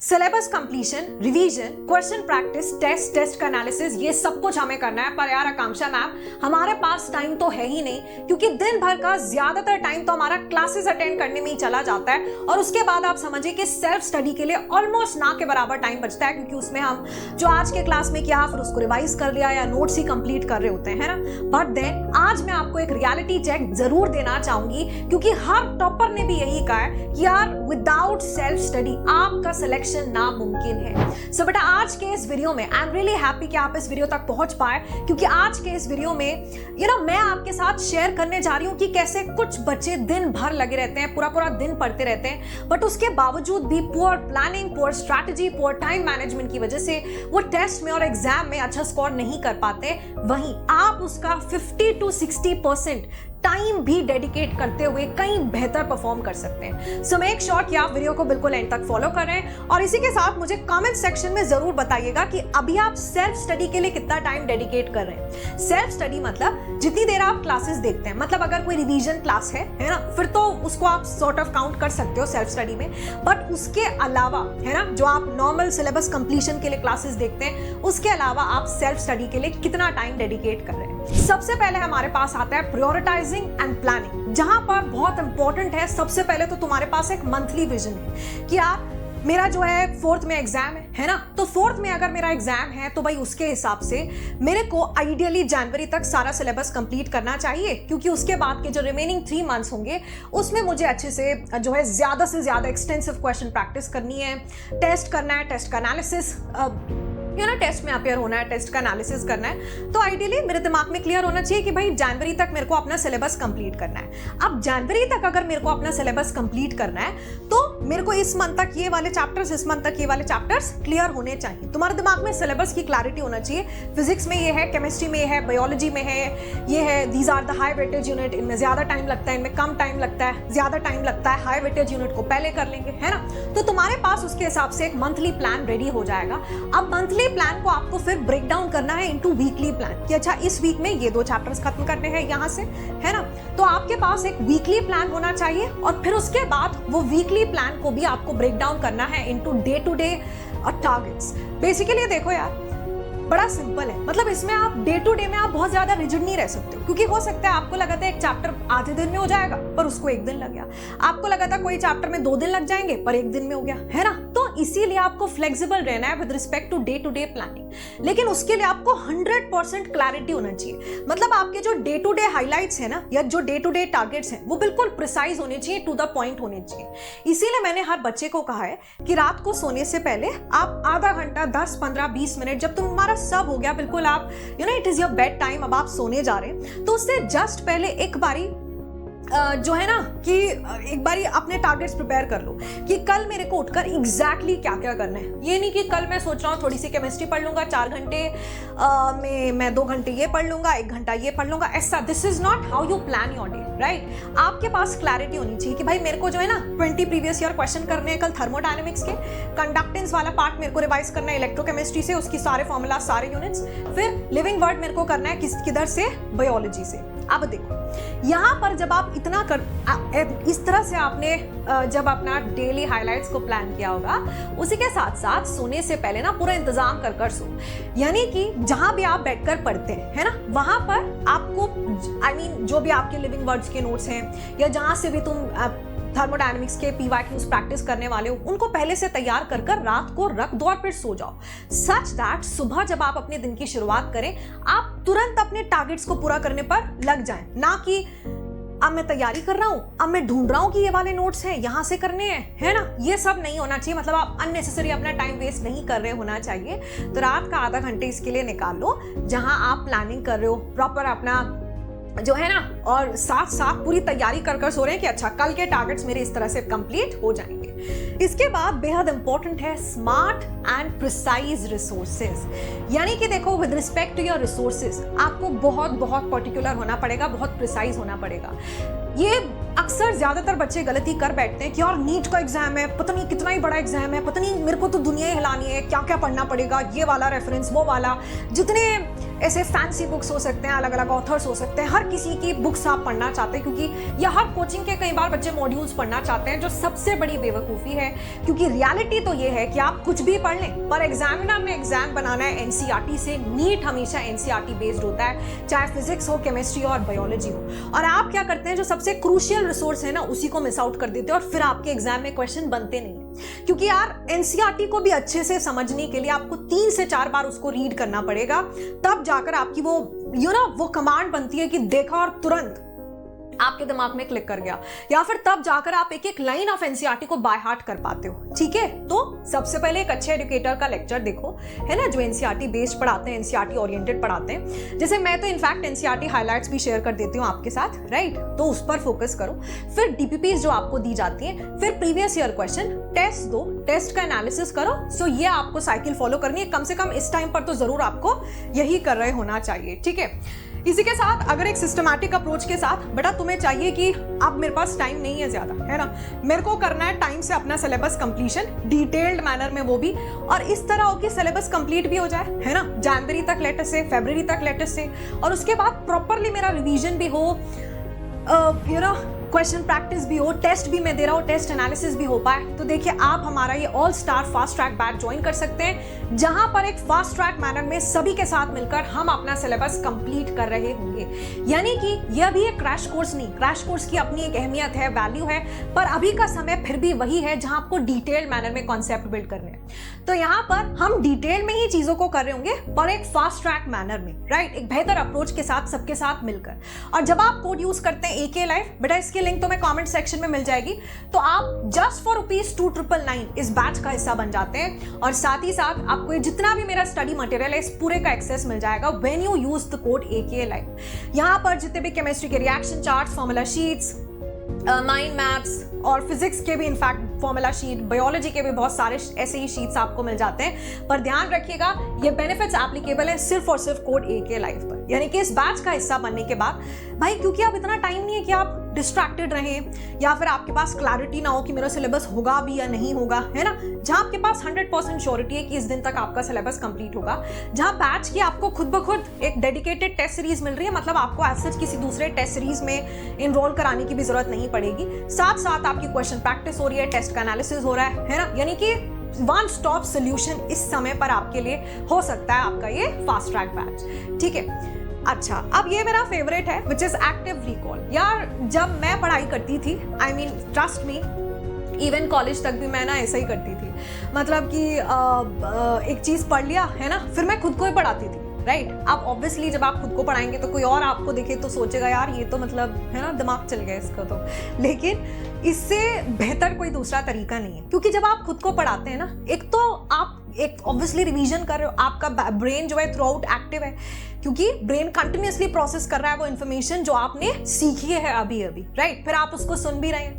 Syllabus completion, revision, question practice, test का analysis, ये सब कुछ हमें करना है। पर यार आकांक्षा मैम, हमारे पास टाइम तो है ही नहीं, क्योंकि दिन भर का ज्यादातर टाइम तो हमारा क्लासेस अटेंड करने में ही चला जाता है और उसके बाद आप समझिए कि सेल्फ स्टडी के लिए ऑलमोस्ट ना के बराबर टाइम बचता है, क्योंकि उसमें हम जो आज के क्लास में किया फिर उसको रिवाइज कर लिया या नोट्स ही कंप्लीट कर रहे होते हैं, है ना। बट देन आज मैं आपको एक रियलिटी चेक जरूर देना चाहूंगी, क्योंकि हर टॉपर ने भी यही कहा है कि यार विदाउट सेल्फ स्टडी आपका सिलेक्शन नामुमकिन है। सो बेटा आज के इस वीडियो में आई एम रियली हैप्पी कि आप इस वीडियो तक पहुंच पाए, क्योंकि आज के इस वीडियो में मैं आपके साथ शेयर करने जा रही हूं कि कैसे कुछ बच्चे दिन भर लगे रहते हैं, पूरा दिन पढ़ते रहते हैं, बट उसके बावजूद भी poor planning, poor strategy, poor time management की वजह से वो टेस्ट में और एग्जाम में अच्छा स्कोर नहीं कर पाते। वहीं आप उसका 50 to 60% टाइम भी डेडिकेट करते हुए कहीं बेहतर परफॉर्म कर सकते हैं। सो मेक श्योर कि आप वीडियो को बिल्कुल एंड तक फॉलो करें और इसी के साथ मुझे कमेंट सेक्शन में जरूर बताइएगा कि अभी आप सेल्फ स्टडी के लिए कितना टाइम डेडिकेट कर रहे हैं। सेल्फ स्टडी मतलब जितनी देर आप क्लासेस देखते हैं, मतलब अगर कोई रिवीजन क्लास है ना, फिर तो उसको आप सॉर्ट ऑफ काउंट कर सकते हो सेल्फ स्टडी में। बट उसके अलावा, है ना, जो आप नॉर्मल सिलेबस कंप्लीशन के लिए क्लासेस देखते हैं, उसके अलावा आप सेल्फ स्टडी के लिए कितना टाइम डेडिकेट कर रहे हैं। सबसे पहले हमारे पास आता है प्रायोरिटाइजिंग एंड प्लानिंग, जहां पर बहुत इंपॉर्टेंट है। सबसे पहले तो तुम्हारे पास एक मंथली विजन है कि यार मेरा जो है 4th में एग्जाम है ना, तो 4th में अगर मेरा एग्जाम है तो भाई उसके हिसाब से मेरे को आइडियली जनवरी तक सारा सिलेबस कंप्लीट करना चाहिए, क्योंकि उसके बाद के जो रिमेनिंग 3 मंथ्स होंगे उसमें मुझे अच्छे से जो है ज्यादा से ज्यादा एक्सटेंसिव क्वेश्चन प्रैक्टिस करनी है, टेस्ट करना है, टेस्ट का एनालिसिस टेस्ट में अपेयर होना है, टेस्ट का एनालिसिस करना है। तो आइडियली मेरे दिमाग में क्लियर होना चाहिए कि भाई जनवरी तक मेरे को अपना सिलेबस कंप्लीट करना है। अब जनवरी तक अगर मेरे को अपना सिलेबस कंप्लीट करना है तो मेरे को इस मंथ तक ये वाले चैप्टर्स, इस मंथ तक ये वाले चैप्टर्स क्लियर होने चाहिए। तुम्हारे दिमाग में सिलेबस की क्लैरिटी होना चाहिए। फिजिक्स में ये है, केमिस्ट्री में ये है, बायोलॉजी में है, ये है, these are the high weightage unit, इनमें ज्यादा टाइम लगता है, इनमें कम टाइम लगता है, ज्यादा टाइम लगता है, हाई वेटेज यूनिट को पहले कर लेंगे, है ना। तो तुम्हारे पास उसके हिसाब से एक मंथली प्लान रेडी हो जाएगा। अब मंथली प्लान को आपको फिर ब्रेक डाउन करना है इनटू वीकली प्लान कि अच्छा इस वीक में ये 2 चैप्टर्स खत्म करने हैं यहां से, है ना। तो आपके पास एक वीकली प्लान होना चाहिए और फिर उसके बाद वो वीकली प्लान को भी आपको ब्रेक डाउन करना है into day to day targets. Basically देखो यार, बड़ा सिंपल है, मतलब इसमें आप डे टू डे में आप बहुत ज्यादा रिजिड नहीं रह सकते हो, क्योंकि हो सकता है आपको लगा था एक चैप्टर आधे दिन में हो जाएगा पर उसको 1 दिन लग गया, आपको लगा था कोई चैप्टर में 2 दिन लग जाएंगे पर 1 दिन में हो गया, है ना। तो इसीलिए आपको फ्लेक्सिबल रहना है with respect to day planning, लेकिन उसके लिए आपको 100% क्लैरिटी होना चाहिए। मतलब आपके जो डे टू डे हाइलाइट्स है ना, या जो डे टू डे टारगेट्स हैं, वो बिल्कुल प्रिसाइज होने चाहिए, टू द पॉइंट होने चाहिए। इसीलिए मैंने हर बच्चे को कहा है कि रात को सोने से पहले आप आधा घंटा, 10, 15, 20 मिनट, जब तुम्हारा सब हो गया बिल्कुल, आप it is your bed time, अब आप सोने जा रहे हैं, तो उससे जस्ट पहले एक बारी जो है ना कि एक बारी अपने टारगेट्स प्रिपेयर कर लो कि कल मेरे को उठकर एग्जैक्टली क्या क्या करना है। ये नहीं कि कल मैं सोच रहा हूँ थोड़ी सी केमिस्ट्री पढ़ लूंगा 4 घंटे में, मैं 2 घंटे ये पढ़ लूंगा, 1 घंटा ये पढ़ लूंगा, ऐसा। This is not how you plan your day, right. आपके पास क्लैरिटी होनी चाहिए कि भाई मेरे को जो है ना 20 प्रीवियस ईयर क्वेश्चन करने हैं कल थर्मोडायनेमिक्स के, कंडक्टेंस वाला पार्ट मेरे को रिवाइज करना है इलेक्ट्रोकेमिस्ट्री से, उसकी सारे फॉर्मूला, सारे यूनिट्स, फिर लिविंग वर्ड मेरे को करना है किधर से, बायोलॉजी से। अब देखो यहां पर जब आप इतना इस तरह से आपने जब अपना डेली हाइलाइट्स को प्लान किया होगा, उसी के साथ साथ सोने से पहले ना पूरा इंतजाम कर सो, यानी कि जहां भी आप बैठकर पढ़ते हैं, है ना, वहां पर आपको जो भी आपके लिविंग वर्ड्स के नोट्स हैं या जहां से भी तुम थर्मोडायनेमिक्स के PYQs प्रैक्टिस करने वाले हो, उनको पहले से तैयार कर रात को रख दो और फिर सो जाओ, सच दैट सुबह जब आप अपने दिन की शुरुआत करें आप तुरंत अपने टारगेट्स को पूरा करने पर लग जाएं। ना कि अब मैं तैयारी कर रहा हूं, अब मैं ढूंढ रहा हूं कि ये वाले नोट्स हैं यहां से करने हैं, है ना। ये सब नहीं होना चाहिए, मतलब आप अननेसेसरी अपना टाइम वेस्ट नहीं कर रहे होना चाहिए। तो रात का आधा घंटे इसके लिए निकाल लो जहां आप प्लानिंग कर रहे हो, प्रॉपर अपना जो है ना, और साथ साथ पूरी तैयारी कर सो रहे हैं कि अच्छा कल के टारगेट्स मेरे इस तरह से कंप्लीट हो जाएंगे। इसके बाद बेहद इंपॉर्टेंट है स्मार्ट एंड प्रिसाइज रिसोर्सेज, यानी कि देखो with respect to your resources आपको बहुत पर्टिकुलर होना पड़ेगा, बहुत प्रिसाइज होना पड़ेगा। ये अक्सर ज्यादातर बच्चे गलती कर बैठते हैं कि यार नीट का एग्जाम है, पता नहीं कितना ही बड़ा एग्जाम है, पता नहीं मेरे को तो दुनिया ही हिलानी है, क्या क्या पढ़ना पड़ेगा, ये वाला रेफरेंस, वो वाला, जितने ऐसे फैंसी बुक्स हो सकते हैं, अलग अलग ऑथर्स हो सकते हैं, हर किसी की बुक्स आप पढ़ना चाहते हैं, क्योंकि या हर कोचिंग के कई बार बच्चे मॉड्यूल्स पढ़ना चाहते हैं, जो सबसे बड़ी बेवकूफ़ी है। क्योंकि रियलिटी तो ये है कि आप कुछ भी पढ़ लें, पर एग्जामिनर ने एग्जाम बनाना है एनसीईआरटी से। नीट हमेशा एनसीईआरटी बेस्ड होता है, चाहे फिजिक्स हो, केमिस्ट्री और बायोलॉजी हो। और आप क्या करते हैं, जो सबसे क्रूशियल रिसोर्स है ना, उसी को मिस आउट कर देते हैं और फिर आपके एग्जाम में क्वेश्चन बनते नहीं है। क्योंकि यार एनसीईआरटी को भी अच्छे से समझने के लिए आपको 3 से 4 बार उसको रीड करना पड़ेगा, तब जाकर आपकी वो वो कमांड बनती है कि देखा और तुरंत आपके दिमाग में क्लिक कर गया, या फिर तब जाकर आप एक एक लाइन ऑफ एनसीईआरटी को बाय हार्ट कर पाते हो। ठीक है, तो सबसे पहले एक अच्छे एजुकेटर का लेक्चर देखो, है ना, जो एनसीईआरटी बेस्ड पढ़ाते हैं, एनसीईआरटी ओरिएंटेड पढ़ाते हैं। जैसे मैं तो इनफैक्ट एनसीईआरटी हाइलाइट्स भी शेयर कर देती हूँ आपके साथ, राइट, तो उस पर फोकस करो। फिर डीपीपीज जो आपको दी जाती है, फिर प्रीवियस ईयर क्वेश्चन, टेस्ट दो, टेस्ट का एनालिसिस करो। सो ये आपको साइकिल फॉलो करनी है, कम से कम इस टाइम पर तो जरूर आपको यही कर रहे होना चाहिए। ठीक है, इसी के साथ अगर एक सिस्टमैटिक अप्रोच के साथ, बेटा तुम्हें चाहिए कि अब मेरे पास टाइम नहीं है ज्यादा, है ना, मेरे को करना है टाइम से अपना सिलेबस कंप्लीशन, डिटेल्ड मैनर में वो भी, और इस तरह हो कि सिलेबस कंप्लीट भी हो जाए, है ना, जनवरी तक लेटेस्ट से, फरवरी तक लेटेस्ट से, और उसके बाद प्रॉपरली मेरा रिवीजन भी हो, क्वेश्चन प्रैक्टिस भी हो, टेस्ट भी मैं दे रहा हूँ, टेस्ट एनालिसिस भी हो पाए। तो देखिए, आप हमारा ये all star fast track batch join कर सकते हैं, जहां पर एक फास्ट ट्रैक मैनर में सभी के साथ मिलकर हम अपना सिलेबस कंप्लीट कर रहे होंगे। यानी कि यह भी एक क्रैश कोर्स नहीं, क्रैश कोर्स की अपनी एक अहमियत है, वैल्यू है, पर अभी का समय फिर भी वही है जहां आपको डिटेल्ड मैनर में कॉन्सेप्ट बिल्ड करने हैं। तो यहाँ पर हम डिटेल में ही चीजों को कर रहे होंगे, पर एक फास्ट ट्रैक मैनर में, राइट, एक बेहतर अप्रोच के साथ, सबके साथ मिलकर। और जब आप कोड यूज करते हैं AK लाइफ, बेटा इसके लिंक तो मैं कमेंट सेक्शन में मिल जाएगी, तो आप जस्ट फॉर ₹2,999 इस बैच का हिस्सा बन जाते हैं, और साथ ही साथ आपको जितना भी मेरा स्टडी मटेरियल है इस पूरे का एक्सेस मिल जाएगा when you use the code AKA life. यहाँ पर जितने भी केमिस्ट्री के reaction charts, formula sheets, mind maps और फिजिक्स के भी इनफैक्ट फॉर्मूला शीट, बायोलॉजी के भी बहुत सारे ऐसे ही शीट्स आपको मिल जाते हैं। पर ध्यान रखिएगा, ये बेनिफिट्स एप्लीकेबल है सिर्फ और सिर्फ कोड AKA लाइफ पर। यानी कि इस बैच का हिस्सा बनने के बाद भाई, क्योंकि आप इतना टाइम नहीं है कि आप डिस्ट्रैक्टेड रहें या फिर आपके पास क्लैरिटी ना हो कि मेरा सिलेबस होगा भी या नहीं होगा, है ना, जहां आपके पास 100% श्योरिटी है कि इस दिन तक आपका सिलेबस कंप्लीट होगा, जहां बैच की आपको खुद ब खुद एक डेडिकेटेड टेस्ट सीरीज मिल रही है, मतलब आपको एज सच किसी दूसरे टेस्ट सीरीज में इनरोल कराने की भी जरूरत नहीं पड़ेगी। साथ साथ आपकी क्वेश्चन प्रैक्टिस हो रही है, टेस्ट का एनालिसिस हो रहा है ना, यानी कि वन स्टॉप सोल्यूशन इस समय पर आपके लिए हो सकता है आपका ये फास्ट ट्रैक बैच। ठीक है, अच्छा, अब ये मेरा फेवरेट है, विच इज एक्टिव रिकॉल। यार जब मैं पढ़ाई करती थी, I mean trust me, even college तक भी मैं ना ऐसा ही करती थी, मतलब कि एक चीज पढ़ लिया, है ना, फिर मैं खुद को ही पढ़ाती थी, राइट। अब ऑब्वियसली जब आप खुद को पढ़ाएंगे तो कोई और आपको देखे तो सोचेगा यार ये तो मतलब, है ना, दिमाग चल गया इसका तो, लेकिन इससे बेहतर कोई दूसरा तरीका नहीं है। क्योंकि जब आप खुद को पढ़ाते हैं ना, एक तो आप एक ऑब्वियसली रिवीजन कर रहे हो, आपका ब्रेन जो है थ्रू आउट एक्टिव है, क्योंकि ब्रेन कंटिन्यूअसली प्रोसेस कर रहा है वो इन्फॉर्मेशन जो आपने सीखी है अभी अभी, राइट, फिर आप उसको सुन भी रहे हैं।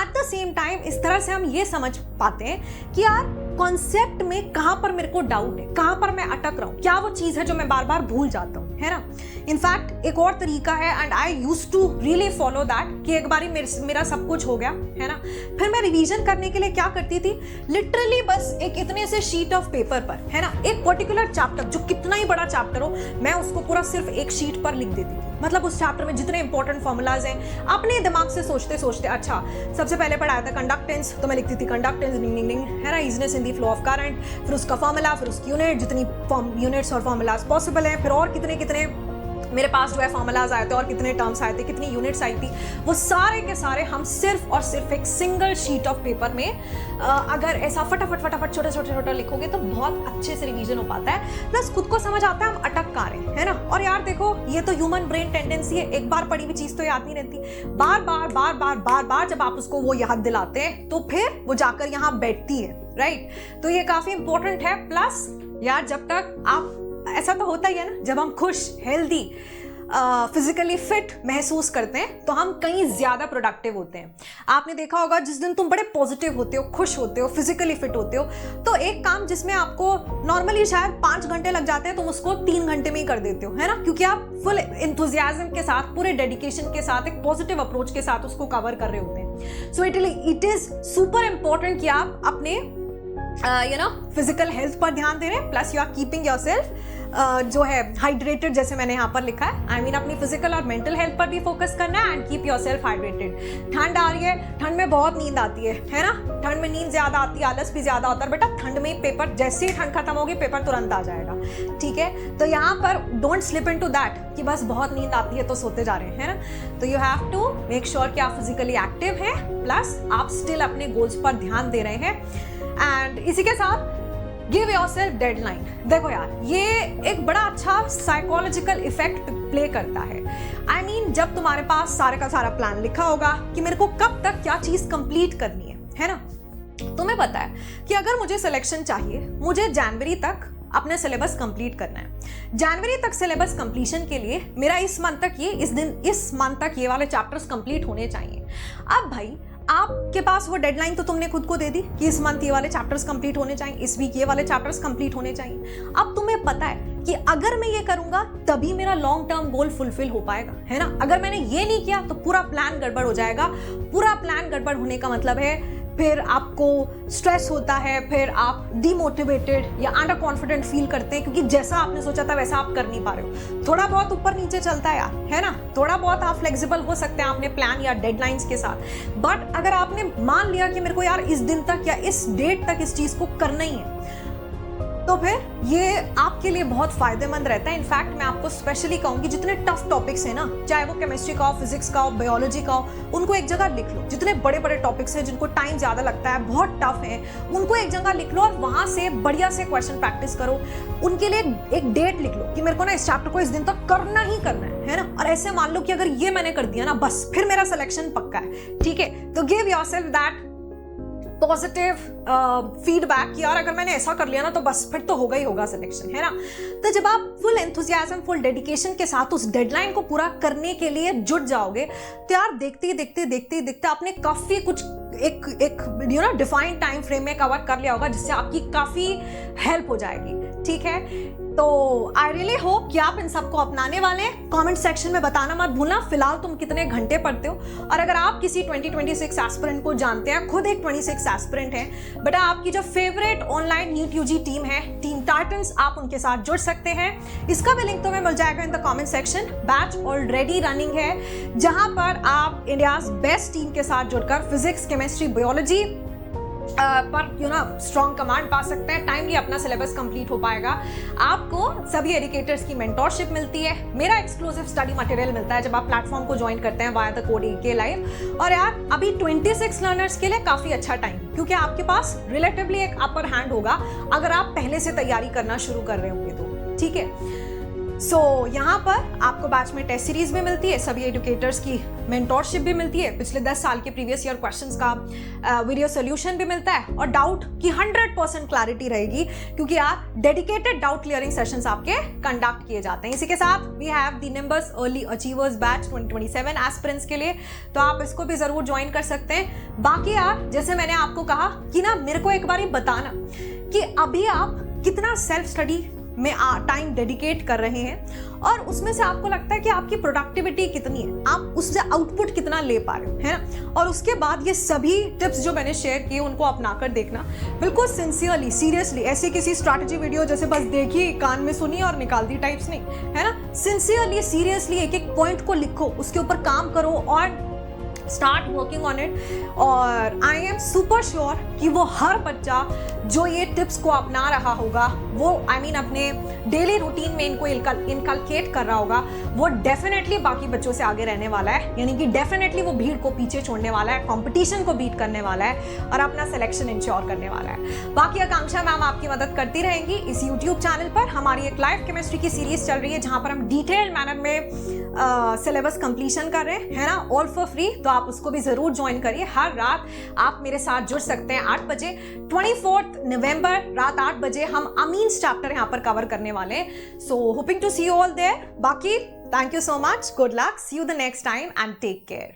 एट द सेम टाइम इस तरह से हम ये समझ पाते हैं कि यार कॉन्सेप्ट में कहां पर मेरे को डाउट है, कहां पर मैं अटक रहा हूं, क्या वो चीज है जो मैं बार बार भूल जाता हूं, है ना। इनफैक्ट एक और तरीका है, and I used to really follow that, कि एक बारी मेरा सब कुछ हो गया, है ना, फिर मैं रिवीजन करने के लिए क्या करती थी, लिटरली बस एक इतने से शीट ऑफ पेपर पर, है ना, एक पर्टिकुलर चैप्टर, जो कितना ही बड़ा चैप्टर हो, मैं उसको पूरा सिर्फ एक शीट पर लिख देती थी। मतलब उस चैप्टर में जितने इंपॉर्टेंट फॉर्मूलाज हैं, अपने दिमाग से सोचते सोचते, अच्छा सबसे पहले पढ़ाया था कंडक्टेंस, तो मैं लिखती थी कंडक्टेंस, है ना, isness in the flow of current, फिर उसका फॉर्मूला, फिर उसकी यूनिट, जितनी यूनिट्स और फॉर्मूलाज पॉसिबल हैं, फिर और कितने कितने मेरे पास जो है फॉर्मूलाज आए थे और कितने टर्म्स आए थे, कितनी यूनिट्स आई थी, वो सारे के सारे हम सिर्फ और सिर्फ एक सिंगल शीट ऑफ पेपर में अगर ऐसा फटाफट छोटा लिखोगे तो बहुत अच्छे से रिवीजन हो पाता है। प्लस खुद को समझ आता है हम अटक कहाँ रहे हैं, है ना। और यार देखो, ये तो ह्यूमन ब्रेन टेंडेंसी है, एक बार पढ़ी हुई चीज तो याद नहीं रहती, बार बार जब आप उसको वो याद दिलाते हैं तो फिर वो जाकर यहाँ बैठती है, राइट। तो ये काफी इंपॉर्टेंट है। प्लस यार जब तक आप, ऐसा तो होता ही है ना, जब हम खुश, हेल्दी, फिजिकली फिट महसूस करते हैं तो हम कहीं ज्यादा प्रोडक्टिव होते हैं। आपने देखा होगा जिस दिन तुम बड़े पॉजिटिव होते हो, खुश होते हो, फिजिकली फिट होते हो, तो एक काम जिसमें आपको नॉर्मली शायद 5 घंटे लग जाते हैं, तुम उसको 3 घंटे में ही कर देते हो, है ना, क्योंकि आप फुल एंथुजियाज्म के साथ, पूरे डेडिकेशन के साथ, एक पॉजिटिव अप्रोच के साथ उसको कवर कर रहे होते हैं। So it is super important कि आप अपने फिजिकल हेल्थ पर ध्यान दे रहे हैं, plus you are keeping yourself जो है हाइड्रेटेड, जैसे मैंने यहाँ पर लिखा है। आई मीन अपनी फिजिकल और मेंटल हेल्थ पर भी फोकस करना है एंड कीप योरसेल्फ हाइड्रेटेड। ठंड आ रही है, ठंड में बहुत नींद आती है ना, ठंड में नींद ज्यादा आती है, आलस भी ज्यादा होता है। बेटा ठंड में पेपर, जैसे ही ठंड खत्म होगी पेपर तुरंत आ जाएगा, ठीक है। तो यहाँ पर डोंट स्लिप इनटू दैट कि बस बहुत नींद आती है तो सोते जा रहे हैं ना। तो you have to make sure कि आप फिजिकली एक्टिव हैं, प्लस आप स्टिल अपने गोल्स पर ध्यान दे रहे हैं। एंड इसी के साथ गिव योरसेल्फ डेडलाइन। देखो यार, ये एक बड़ा अच्छा साइकोलॉजिकल इफेक्ट प्ले करता है। आई मीन जब तुम्हारे पास सारे का सारा प्लान लिखा होगा कि मेरे को कब तक क्या चीज कंप्लीट करनी है ना। तुम्हें पता है कि अगर मुझे सिलेक्शन चाहिए, मुझे जनवरी तक अपने सिलेबस कंप्लीट करना है। जनवरी तक सिलेबस कंप्लीशन के लिए मेरा इस मंथ तक ये वाले चैप्टर्स कंप्लीट होने चाहिए। अब भाई आपके पास वो डेडलाइन तो तुमने खुद को दे दी कि इस मंथ ये वाले चैप्टर्स कंप्लीट होने चाहिए, इस वीक ये वाले चैप्टर्स कंप्लीट होने चाहिए। अब तुम्हें पता है कि अगर मैं ये करूंगा तभी मेरा लॉन्ग टर्म गोल फुलफिल हो पाएगा, है ना। अगर मैंने ये नहीं किया तो पूरा प्लान गड़बड़ हो जाएगा। पूरा प्लान गड़बड़ होने का मतलब है फिर आपको स्ट्रेस होता है, फिर आप डिमोटिवेटेड या अंडर कॉन्फिडेंट फील करते हैं क्योंकि जैसा आपने सोचा था वैसा आप कर नहीं पा रहे हो। थोड़ा बहुत ऊपर नीचे चलता है यार, है ना। थोड़ा बहुत आप फ्लेक्सिबल हो सकते हैं अपने प्लान या डेडलाइंस के साथ, बट अगर आपने मान लिया कि मेरे को यार इस दिन तक या इस डेट तक इस चीज को करना ही है, तो फिर ये आपके लिए बहुत फायदेमंद रहता है। इनफैक्ट मैं आपको स्पेशली कहूंगी, जितने टफ टॉपिक्स हैं ना, चाहे वो केमिस्ट्री का हो, फिजिक्स का हो, बायोलॉजी का हो, उनको एक जगह लिख लो। जितने बड़े बड़े टॉपिक्स हैं जिनको टाइम ज्यादा लगता है, बहुत टफ है, उनको एक जगह लिख लो और वहां से बढ़िया से क्वेश्चन प्रैक्टिस करो। उनके लिए एक डेट लिख लो कि मेरे को ना इस चैप्टर को इस दिन तक करना ही करना है ना। और ऐसे मान लो कि अगर ये मैंने कर दिया ना, बस फिर मेरा सिलेक्शन पक्का है, ठीक है। तो give yourself that positive feedback कि यार अगर मैंने ऐसा कर लिया ना तो बस फिर तो होगा ही होगा सिलेक्शन, है ना। तो जब आप फुल एंथुसियाज्म, फुल डेडिकेशन के साथ उस डेडलाइन को पूरा करने के लिए जुट जाओगे, तो यार देखते आपने काफी कुछ एक डिफाइंड टाइम फ्रेम में कवर कर लिया होगा, जिससे आपकी काफी हेल्प हो जाएगी, ठीक है। तो आई रियली होप कि आप इन सबको अपनाने वाले हैं। कमेंट सेक्शन में बताना मत भूलना फिलहाल तुम कितने घंटे पढ़ते हो। और अगर आप किसी 2026 एस्पिरेंट को जानते हैं, खुद एक 26 एस्पिरेंट है, बेटा आपकी जो favourite online NEET UG team है, टीम टाइटंस, आप उनके साथ जुड़ सकते हैं। इसका भी लिंक तुम्हें मिल जाएगा in the comment section. Batch already running है, जहां पर आप इंडियाज बेस्ट टीम के साथ जुड़कर फिजिक्स, केमिस्ट्री, बायोलॉजी पर स्ट्रॉन्ग कमांड पा सकते हैं। टाइमली अपना सिलेबस कंप्लीट हो पाएगा। आपको सभी एजुकेटर्स की मेंटोरशिप मिलती है, मेरा एक्सक्लूसिव स्टडी मटेरियल मिलता है जब आप प्लेटफॉर्म को ज्वाइन करते हैं via the code AK live. और यार अभी 26 लर्नर्स के लिए काफी अच्छा टाइम, क्योंकि आपके पास रिलेटिवली एक अपर हैंड होगा अगर आप पहले से तैयारी करना शुरू कर रहे होंगे तो, ठीक है। सो यहाँ पर आपको बैच में टेस्ट सीरीज भी मिलती है, सभी एजुकेटर्स की मेंटोरशिप भी मिलती है, पिछले 10 साल के प्रीवियस ईयर क्वेश्चंस का वीडियो सोल्यूशन भी मिलता है, और डाउट की 100% क्लैरिटी रहेगी, क्योंकि यार डेडिकेटेड डाउट क्लियरिंग सेशंस आपके कंडक्ट किए जाते हैं। इसी के साथ we have the Nimbus early achievers batch 2027 aspirants के लिए, तो आप इसको भी जरूर ज्वाइन कर सकते हैं। बाकी यार जैसे मैंने आपको कहा कि ना मेरे को एक बार बताना कि अभी आप कितना सेल्फ स्टडी में टाइम डेडिकेट कर रहे हैं, और उसमें से आपको लगता है कि आपकी प्रोडक्टिविटी कितनी है, आप उससे आउटपुट कितना ले पा रहे हो, है ना। और उसके बाद ये सभी टिप्स जो मैंने शेयर किए उनको अपनाकर देखना, बिल्कुल सिंसियरली, सीरियसली, ऐसी किसी स्ट्रैटेजी वीडियो जैसे बस देखी, कान में सुनी और निकाल दी टाइप्स नहीं, है ना। सिंसियरली, सीरियसली एक एक पॉइंट को लिखो, उसके ऊपर काम करो और स्टार्ट वर्किंग ऑन इट। और आई एम सुपर श्योर कि वो हर बच्चा जो ये टिप्स को अपना रहा होगा, वो अपने डेली रूटीन में इनको इनकलकेट कर रहा होगा, वो डेफिनेटली बाकी बच्चों से आगे रहने वाला है, यानी कि डेफिनेटली वो भीड़ को पीछे छोड़ने वाला है, कंपटीशन को बीट करने वाला है और अपना सिलेक्शन इंश्योर करने वाला है। बाकी आकांक्षा मैम आपकी मदद करती रहेंगी। इस यूट्यूब चैनल पर हमारी एक लाइव केमिस्ट्री की सीरीज चल रही है, जहां पर हम डिटेल्ड मैनर में सिलेबस कंप्लीशन कर रहे हैं, है ना, ऑल फॉर फ्री। तो आप उसको भी जरूर ज्वाइन करिए। हर रात आप मेरे साथ जुड़ सकते हैं 8 बजे। 24 नवंबर रात 8 बजे हम अमीन्स चैप्टर यहाँ पर कवर करने वाले हैं। So hoping to see you all there. बाकी thank you so much, good luck, see you the next time and take care.